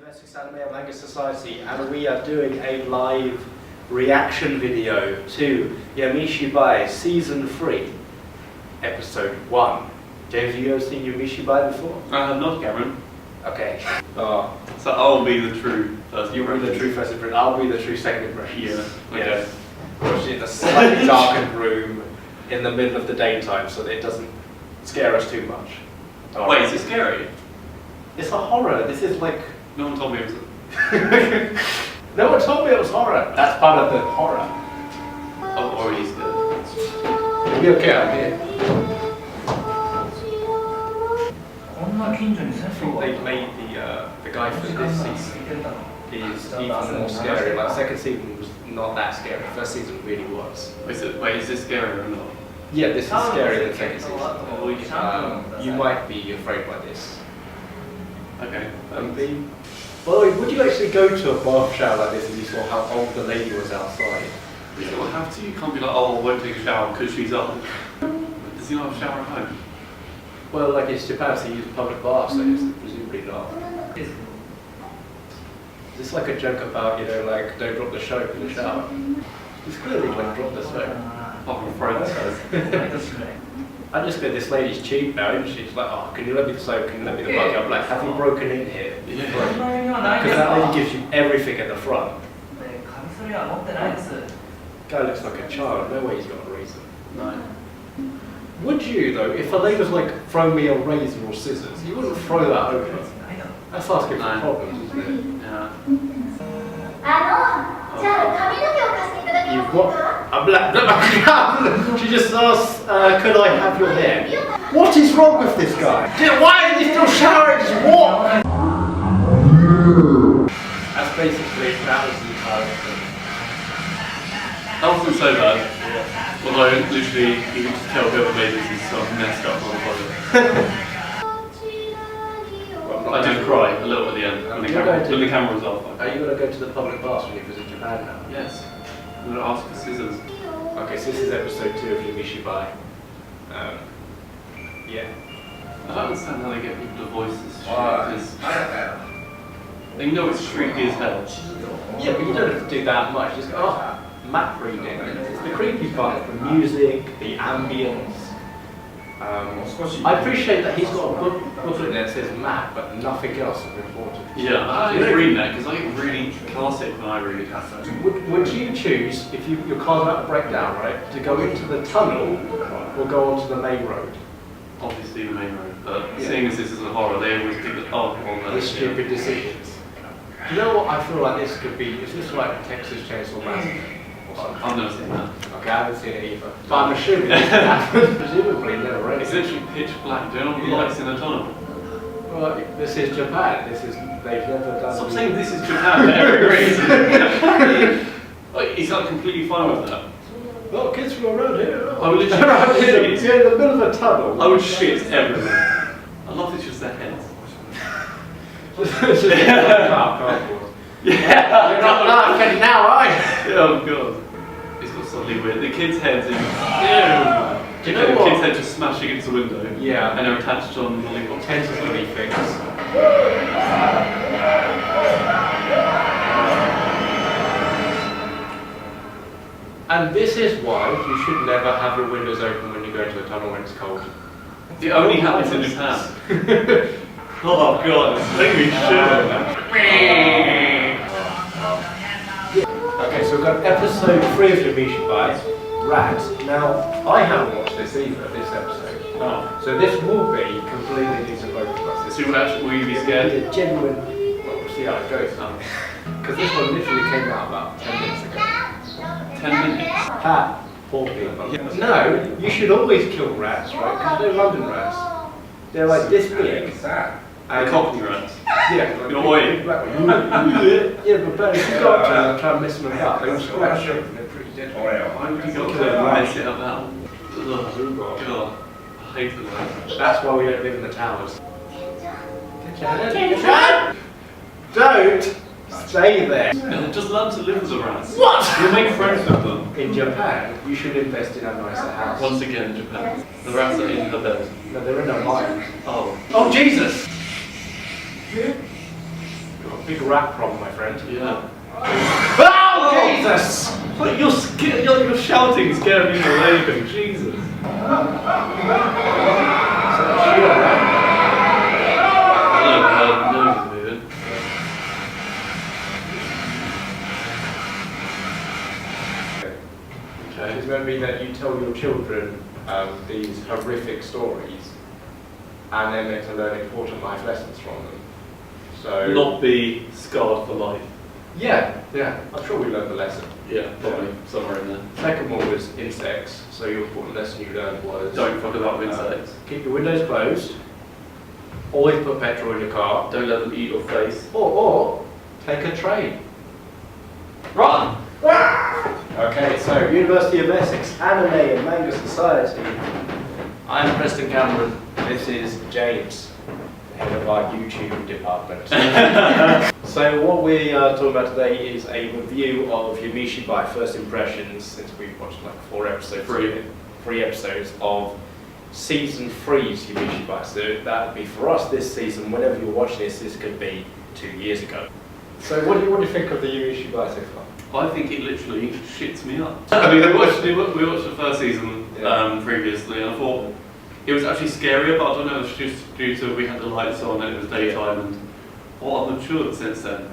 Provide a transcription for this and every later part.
Domestic Anime and Manga Society, and we are doing a live reaction video to Yamishi Bai Season 3, Episode 1. James, have you ever seen Yamishi Bai before? Not Cameron. Okay. So I'll be the true first You'll be the true first impression, I'll be the true second impression. Yeah. Okay. Watch it in a slightly darkened room in the middle of the daytime so that it doesn't scare us too much. Wait, is it scary? It's a horror. This is like... No one told me it was No one told me it was horror. That's part of the horror. Oh, already scared. It'll be okay, I'm here. They made the guy for this season is even more scary. Like, second season was not that scary. First season really was. Wait, is this scary or not? Yeah, this is scarier than second season. You might be afraid by this. Okay. Well, would you actually go to a bath shower like this if you saw how old the lady was outside? You don't have to. You can't be like, oh, I won't take a shower because she's old. Does he not have a shower at home? Well, like it's Japan, so you use public baths, so it's presumably not. Is this like a joke about, you know, like, don't drop the soap in the shower? It's clearly when drop the soap. Apart from Friends. I just get this lady's cheap now, and she's like, oh, can you let me the soap, can you let me the bucket? I'm like, have you broken in here? Yeah. Because that lady gives you everything at the front. Guy looks like a child, no way he's got a reason. No. Would you, though, if a lady was like, throw me a razor or scissors, you wouldn't throw that over. That's asking for problems, isn't it? Yeah. You've got a black. She just asked, could I have your hair? What is wrong with this guy? Why is he still showering? Just what? That's basically, that was the entire thing. That wasn't so bad. Although, literally, you can just tell whoever made this is sort of messed up on the bottom. I did cry a little at the end when the camera was off. Are you going to go to the public baths when you visit Japan now? Yes. I'm going to ask for scissors. Okay, so this is episode 2 of Yamishi Bai. Yeah. I don't understand how they get people to voice this shit, because they know it's creepy as hell. Yeah, but you don't have to do that much. Just go, oh, map reading. It's the creepy part, the music, the ambience. I appreciate that he's got a booklet there that says map, but nothing else is important. Yeah, I like reading that because I get really classic when I read it. Would you choose, if your car's about to break down, right, to go into the tunnel or go onto the main road? Obviously the main road, but seeing as this is a horror, they always pick the the stupid decisions. Do you know what I feel like this could be? Is this like Texas Chainsaw Massacre? I've never seen that. Okay, I haven't seen it either. But I'm assuming it happened. Presumably never read it. It's literally pitch black. Do you know what lights in the tunnel? Well, this is Japan. They've never done. Stop saying this is Japan for every reason. Like, he's like completely fine with that. Well, kids from around here. I would literally shit. You're in the middle of a tunnel. I would shit everywhere. I love it's just their heads. It's just cardboard. Yeah. You're not laughing now, are you? Oh god. It's got something weird. The kids' heads in. Do you know what? The kids' head just smashed against the window. Yeah. And they're attached on the little Tentatively things. And this is why you should never have your windows open when you go into a tunnel when it's cold. It only happens in Japan. Oh god, it's making me shit. Okay, so we've got episode 3 of Yamishi Bai, Rat. Now, I haven't watched this either, this episode. Oh. So this will be completely new to both of us. So will you be scared? It's a genuine, well, we'll see how it goes. Because this one literally came out about 10 minutes ago. 10 minutes? Fat, poor people. No, you should always kill rats, right? Because they're London rats. They're like this big. The Cockney rats? Yeah. Like you're white. Yeah, but better if you go up to them and try and mess them about, they'll scratch them and they're pretty dead. Why would you go to them and mess it about? God, I hate them. That's why we don't live in the towers. Don't stay there. Yeah, just learn to live with the rats. What? You'll make friends with them. In Japan, you should invest in a nicer house. Once again in Japan. The rats are in the bed. No, they're in a mine. Oh. Oh, Jesus! big rat problem, my friend. Yeah. Oh, Jesus! But you're shouting, scaring me in the leg, and Jesus. So she a rat? Okay. It's meant to be that you tell your children these horrific stories, and they're meant to learn important life lessons from them. So Not be scarred for life. yeah, I'm sure we learned the lesson. Yeah, probably somewhere in there. Second one was insects. So your important lesson you learned was Don't fuck about with insects. keep your windows closed. Always put petrol in your car. Don't let them eat your face. Or take a train. Run! Okay, so University of Essex Anime and Manga Society. I'm Preston Cameron. This is James, the head of our YouTube department. So what we are talking about today is a review of Yamishi Bai first impressions, since we've watched like 4 episodes. Three episodes of season 3's Yamishi Bai. So that would be for us this season. Whenever you're watching this could be 2 years ago. So what do you think of the Yamishi Bai so far? I think it literally shits me up. I mean, we watched the first season previously, and I thought it was actually scarier, but I don't know if it's just due to we had the lights on and it was daytime, and I've matured since then.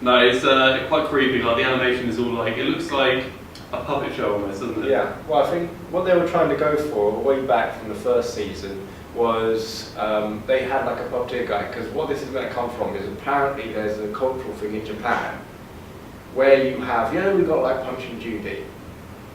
No, it's quite creepy. Like the animation is all like, it looks like a puppet show almost, doesn't it? Yeah. Well, I think what they were trying to go for way back from the first season was they had like a puppeteer guy, because what this is going to come from is apparently there's a cultural thing in Japan where you have, we've got like Punch and Judy,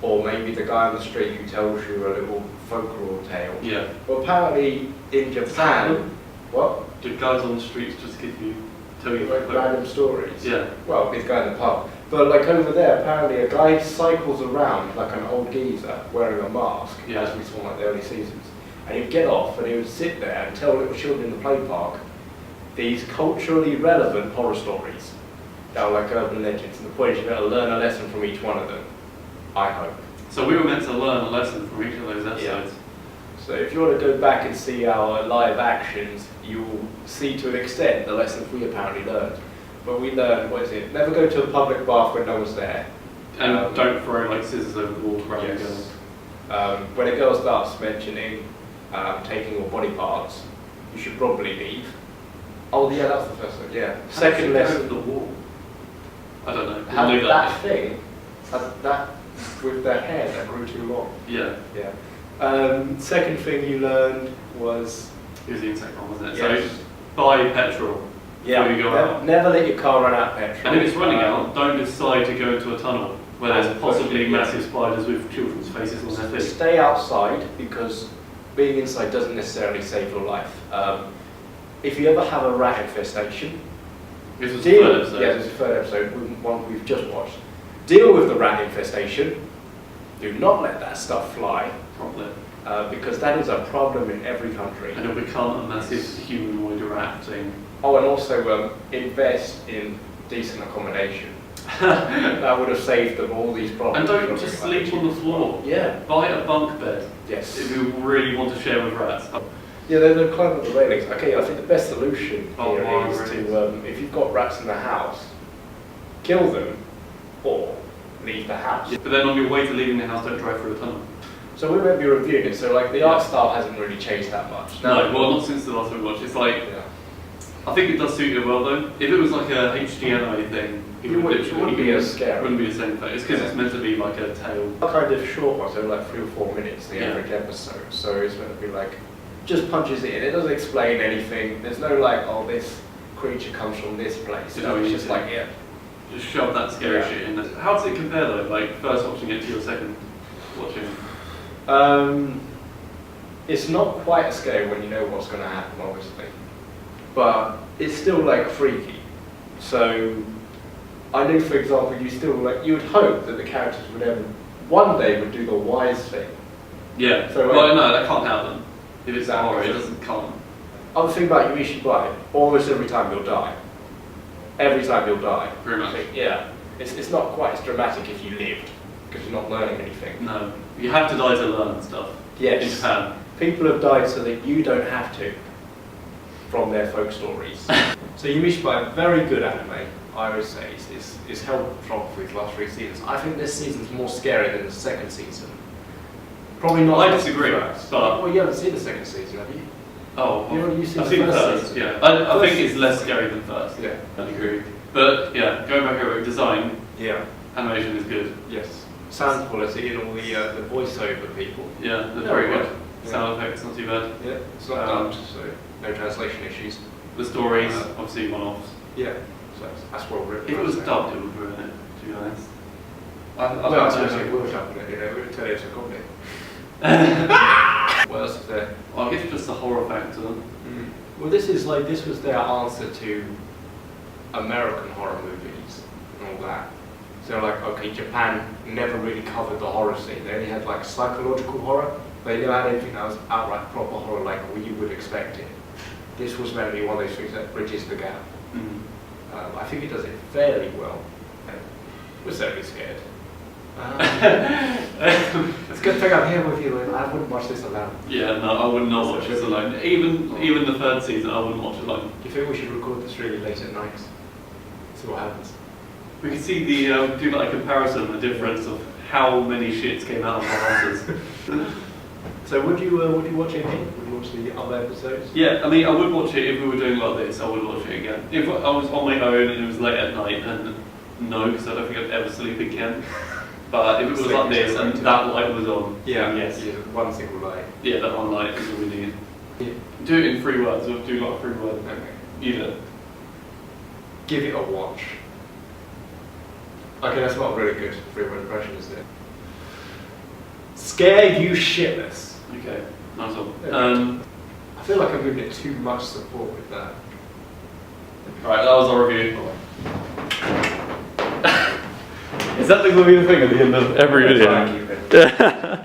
or maybe the guy on the street who tells you a little folklore tale. Yeah. Well, apparently in Japan, what? Do guys on the streets just tell you Like random stories? Yeah. Well, this guy in the pub. But like over there, apparently a guy cycles around like an old geezer wearing a mask, as we saw in like the early seasons. And he'd get off and he would sit there and tell little children in the play park these culturally relevant horror stories. They were like urban legends, and the point is you've got to learn a lesson from each one of them, I hope. So we were meant to learn a lesson from each of those episodes. Yeah. So if you want to go back and see our live actions, you'll see to an extent the lessons we apparently learned. But we learned, never go to a public bath when no one's there. And don't throw like scissors over the wall to grab Yes. the girl. When a girl starts mentioning taking your body parts, you should probably leave. Oh yeah, that's the first one, yeah. Second lesson. The wall. I don't know. How did that thing, that with their hair that grew too long? Yeah. Yeah. Second thing you learned was... It was the insect one, wasn't it? Yes. So buy petrol before you go out. Never let your car run out of petrol. And if it's running out, don't decide to go into a tunnel where there's possibly massive spiders with children's faces on their feet. Stay outside, because being inside doesn't necessarily save your life. If you ever have a rat infestation, This was the third episode. Yeah, this is the third episode, one we've just watched. Deal with the rat infestation. Do not let that stuff fly. Probably. Because that is a problem in every country. And it'll become a massive humanoid rat thing. Oh, and also invest in decent accommodation. That would have saved them all these problems. And don't just sleep on the floor. Yeah. Buy a bunk bed. Yes. If you really want to share with rats. Yeah, they're climbing up the railings. Okay, I think the best solution here is railings. to, if you've got rats in the house, kill them or leave the house. But then on your way to leaving the house, don't drive through a tunnel. So we won't be reviewing it, so like the art style hasn't really changed that much. No, well not since the last time we watched. It's like, I think it does suit it well though. If it was like a HDMI thing, it wouldn't be as scary. Wouldn't be the same thing. It's because it's meant to be like a tale. Kind of short ones, they're like 3 or 4 minutes, the average episode. So it's meant to be like, just punches it in. It doesn't explain anything. There's no like, oh, this creature comes from this place. No, it's just like, just shove that scary shit in there. How does it compare though? Like first watching it to your second watching? It's not quite as scary when you know what's going to happen, obviously. But it's still like freaky. So I know, for example, you would hope that the characters would one day would do the wise thing. Yeah. So well, no, that can't happen. If it's Exactly. horror, it doesn't count. Other thing about Yamishi Bai, almost every time you'll die. Every time you'll die. Pretty much. Yeah. It's not quite as dramatic if you lived, because you're not learning anything. No. You have to die to learn stuff. Yes. In Japan. People have died so that you don't have to, from their folk stories. So Yamishi Bai, very good anime, I would say. It's held strong for the last 3 seasons. I think this season's more scary than the second season. Probably not. I disagree, First. but Well, you haven't seen the second season, have you? oh, You've seen I've the seen first first. season. Yeah, I First think it's season. less scary than first. Yeah. I agree. But yeah, going back over design, Yeah. animation is good. Yes. Sound quality and all the voiceover people. Yeah, they're Very very good. good. Sound effects not too bad. Yeah. It's not dubbed, so no translation issues. The stories, obviously one-offs. Yeah. So that's well written. If it was dubbed, it would ruin it. To be honest. I Well, I don't suppose know. it will dubbed it, it would turn it into a comedy. What else is there? Well, I guess just the horror factor. Well, this was their answer to American horror movies and all that. So like, okay, Japan never really covered the horror scene. They only had like psychological horror. They never had anything that was outright proper horror like you would expect it. This was meant to be one of those things that bridges the gap. I think it does it fairly well. We're certainly scared. It's a good thing I'm here with you, and I wouldn't watch this alone. Yeah, no, I would not watch this alone. Even the third season, I wouldn't watch it alone. Do you think we should record this really late at night? See what happens. We can see the do like a comparison, the difference of how many shits came out of our houses. So would you watch it again? Would you watch the other episodes? Yeah, I mean, I would watch it if we were doing like this. I would watch it again. If I was on my own and it was late at night, and no, because I don't think I'd ever sleep again. But if it was like this and that light was on, Yeah, yes. yeah, one single light. Yeah, that one light is all we need. Yeah. Do it in 3 words, or do like 3 words. Okay. Either. Give it a watch. Okay, that's not a really good 3-word impression, is it? Scare you shitless. Okay, nice one. I feel like I'm giving it too much support with that. Right, that was our review. Is that going to be the thing at the end of every video? Try and keep it.